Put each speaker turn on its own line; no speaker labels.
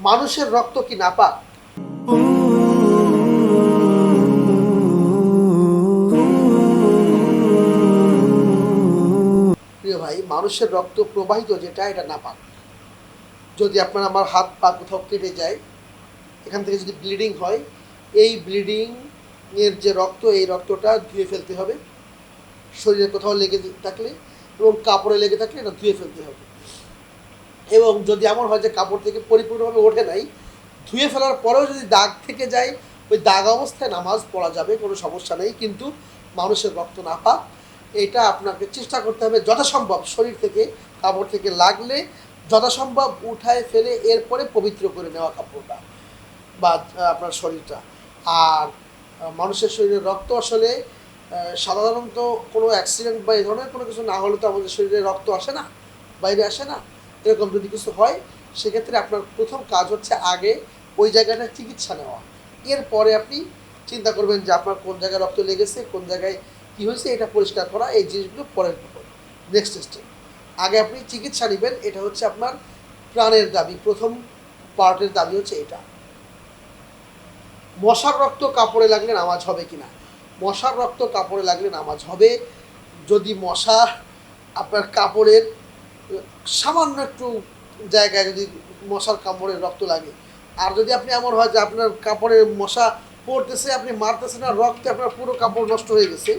মানুষের রক্ত কি নাপাক? প্রিয় ভাই, মানুষের রক্ত প্রবাহিত যেটা, এটা নাপাক। যদি আপনার আমার হাত পা কোথাও কেটে যায়, এখান থেকে যদি ব্লিডিং হয়, এই ব্লিডিং এর যে রক্ত, এই রক্তটা ধুয়ে ফেলতে হবে। শরীরে কোথাও লেগে থাকলে এবং কাপড়ে লেগে থাকলে এটা ধুয়ে ফেলতে হবে। এবং যদি এমন হয় যে কাপড় থেকে পরিপূর্ণভাবে ওঠে নাই, ধুয়ে ফেলার পরেও যদি দাগ থেকে যায়, ওই দাগ অবস্থায় নামাজ পড়া যাবে, কোনো সমস্যা নেই। কিন্তু মানুষের রক্ত নাপাক, এটা আপনাকে চেষ্টা করতে হবে যথাসম্ভব শরীর থেকে, কাপড় থেকে লাগলে যথাসম্ভব উঠায় ফেলে এরপরে পবিত্র করে নেওয়া কাপড়টা বা আপনার শরীরটা। আর মানুষের শরীরে রক্ত আসলে সাধারণত কোনো অ্যাক্সিডেন্ট বা এই ধরনের কোনো কিছু না হলে তো আমাদের শরীরে রক্ত আসে না, বাইরে আসে না। এরকম যদি কিছু হয়, সেক্ষেত্রে আপনার প্রথম কাজ হচ্ছে আগে ওই জায়গাটার চিকিৎসা নেওয়া। এরপরে আপনি চিন্তা করবেন যে আপনার কোন জায়গায় রক্ত লেগেছে, কোন জায়গায় কী হয়েছে, এটা পরিষ্কার করা, এই জিনিসগুলো পরের পর নেক্সট স্টেপ। আগে আপনি চিকিৎসা নেবেন, এটা হচ্ছে আপনার প্রাণের দাবি, প্রথম পার্টের দাবি হচ্ছে এটা। মশার রক্ত কাপড়ে লাগলে নামাজ হবে কিনা? মশার রক্ত কাপড়ে লাগলে নামাজ হবে যদি মশা আপনার কাপড়ের সামান্য একটু জায়গায় যদি মশার কামড়ের রক্ত লাগে। আর যদি আপনি এমন হয় যে আপনার কাপড়ের মশা পড়তেছে, আপনি মারতেছেন, আর রক্তে আপনার পুরো কাপড় নষ্ট হয়ে গেছে,